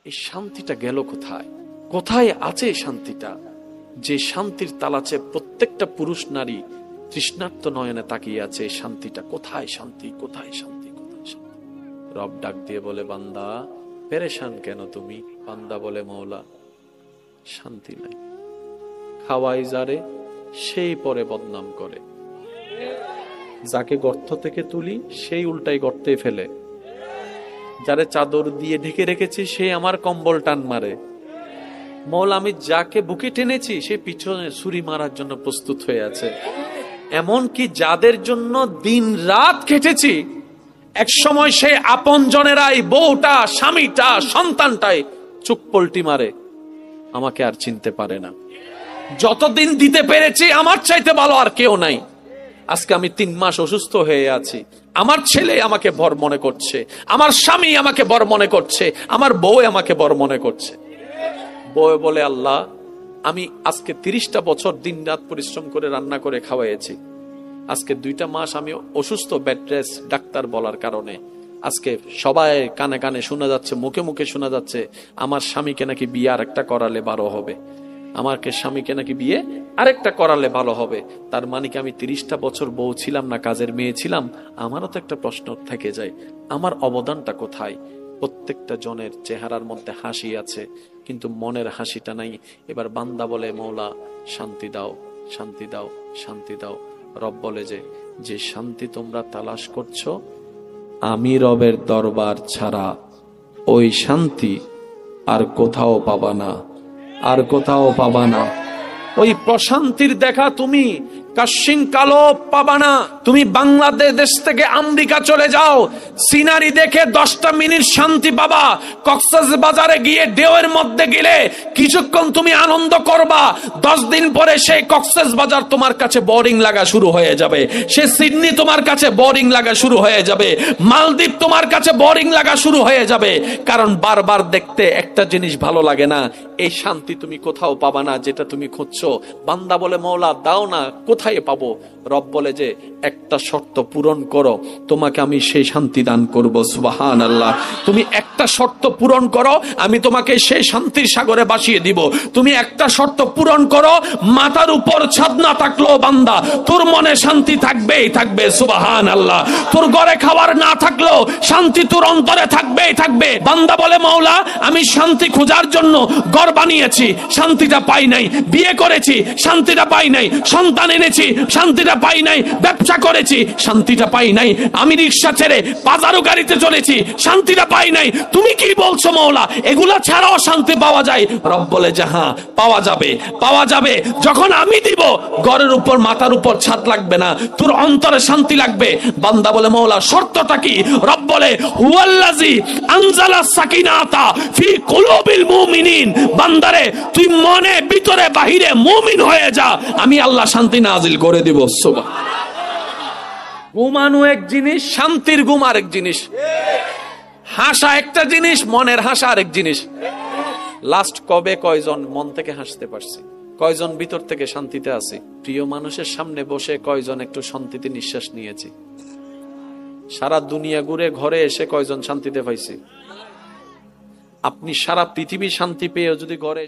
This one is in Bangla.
এই শান্তিটা গেল কোথায়? কোথায় আছে এই শান্তিটা? যে শান্তির তালাচে প্রত্যেকটা পুরুষ নারী তৃষ্ণার্ত নয়নে তাকিয়ে আছে, এই শান্তিটা কোথায়? শান্তি কোথায়? শান্তি কোথায়? শান্তি। রব ডাক দিয়ে বলে, বান্দা পেরেশান কেন তুমি? বান্দা বলে, মওলা শান্তি নাই। খাওয়াই যারে সেই পরে বদনাম করে, যাকে গর্ত থেকে তুলি সেই উল্টাই গর্তে ফেলে, যারে চাদর দিয়ে ঢেকে রেখেছি সে আমার কম্বল টান মারে। মওলা আমি যাকে বুকে টেনেছি সে পিছনে ছুরি মারার জন্য প্রস্তুত হয়ে আছে। এমনকি যাদের জন্য দিন রাত খেটেছি, এক সময় সে আপন জনেরাই, বউটা, স্বামীটা, সন্তানটাই চোখ পল্টি মারে, আমাকে আর চিনতে পারে না। যতদিন দিতে পেরেছি আমার চাইতে ভালো আর কেউ নাই। আজকে আমি 3 মাস অসুস্থ হয়ে আছি, আমার ছেলে আমাকে বর মনে করছে, আমার স্বামী আমাকে বর মনে করছে, আমার বউ আমাকে বর মনে করছে। বউ বলে, আল্লাহ আমি আজকে 30টা বছর দিন রাত পরিশ্রম করে রান্না করে খাওয়াইছি, আজকে 2টা মাস আমি অসুস্থ, বেড রেস্ট, ডাক্তার বলার কারণে আজকে সবাই কানে কানে শোনা যাচ্ছে, মুখে মুখে শোনা যাচ্ছে আমার স্বামীকে নাকি বিয়ে আরেকটা করালে ভালো হবে, আমাকে স্বামীকে নাকি বিয়ে আরেকটা করালে ভালো হবে। তার মানে কি আমি 30টা বছর বউ ছিলাম না, কাজের মেয়ে ছিলাম? আমারও তো একটা প্রশ্ন থেকে যায়, আমার অবদানটা কোথায়? প্রত্যেকটা জনের চেহারার মধ্যে হাসি আছে, কিন্তু মনের হাসিটা নাই। এবার বান্দা বলে, মওলা শান্তি দাও, শান্তি দাও, শান্তি দাও। রব বলে যে শান্তি তোমরা তালাশ করছো, আমি রবের দরবার ছাড়া ওই শান্তি আর কোথাও পাবা না, আর কোথাও পাবা না। ওই প্রশান্তির দেখা তুমি কাশিং কালো পাবা না। তুমি বাংলাদেশ থেকে আমেরিকা চলে যাও, সিনারি দেখে 10টা মিনিট শান্তি পাবা। কক্সবাজারে গিয়ে ঢেউয়ের মধ্যে গেলে কিছুক্ষণ তুমি আনন্দ করবা, 10 দিন পরে সেই কক্সবাজার তোমার কাছে বোরিং লাগা শুরু হয়ে যাবে, সে সিডনি তোমার কাছে বোরিং লাগা শুরু হয়ে যাবে, মালদ্বীপ তোমার কাছে বোরিং লাগা শুরু হয়ে যাবে। কারণ বারবার দেখতে একটা জিনিস ভালো লাগে না। এই শান্তি তুমি কোথাও পাবা না যেটা তুমি খুঁজছো। বান্দা বলে, মওলা দাও না, কোথায় পাবো? রব বলে যে একটা শর্ত পূরণ করো, তোমাকে আমি সেই শান্তি দান করব। সুবহানাল্লাহ। তুমি একটা শর্ত পূরণ করো, আমি তোমাকে সেই শান্তির সাগরে ভাসিয়ে দিব। তুমি একটা শর্ত পূরণ করো, মাথার উপর ছাদ না থাকলেও বান্দা তোর মনে শান্তি থাকবেই থাকবে। সুবহানাল্লাহ। তোর ঘরে খাবার না থাকলেও শান্তি তোর অন্তরে থাকবেই থাকবে। বান্দা বলে, মওলা আমি শান্তি খোঁজার জন্য ঘর বানিয়েছি, শান্তিটা পাই নাই, বিয়ে করেছি, শান্তিটা পাই নাই, সন্তান এনেছি, শান্তিটা পাই নাই, ব্যবসা করেছি, শান্তিটা পাই নাই, আমি রিক্সা ছেড়ে বাজারও গাড়িতে চলেছি, শান্তিটা পাই নাই। তুমি কি বলছো মওলা, এগুলা ছাড়াও শান্তি পাওয়া যায়? রব বলে যে হ্যাঁ পাওয়া যাবে, পাওয়া যাবে। যখন আমি দিব, ঘরের উপর মাথার উপর ছাদ লাগবে না, তোর অন্তরে শান্তি লাগবে। বান্দা বলে, মওলা শর্তটা কি? রব বলে, হুয়াল্লাযী আনজালা সাকিনাতা ফি কুলুবিল মুমিনিন। বান্দারে তুই মনে ভিতরে বাহিরে মুমিন হয়ে যা, আমি আল্লাহ শান্তি নাজিল করে দিব। ঘুমানো এক জিনিস, শান্তির ঘুম আরেক জিনিস, হাসা একটা জিনিস, মনের হাসা আরেক জিনিস। লাস্ট কবে কয়জন মন থেকে হাসতে পারছি? কয়জন ভিতর থেকে শান্তিতে আছি? প্রিয় মানুষের সামনে বসে কয়জন একটু শান্তিতে নিঃশ্বাস নিয়েছি? সারা দুনিয়া ঘুরে ঘরে এসে কয়জন শান্তিতে পাইছি? আপনি সারা পৃথিবী শান্তি পেয়েও যদি ঘরে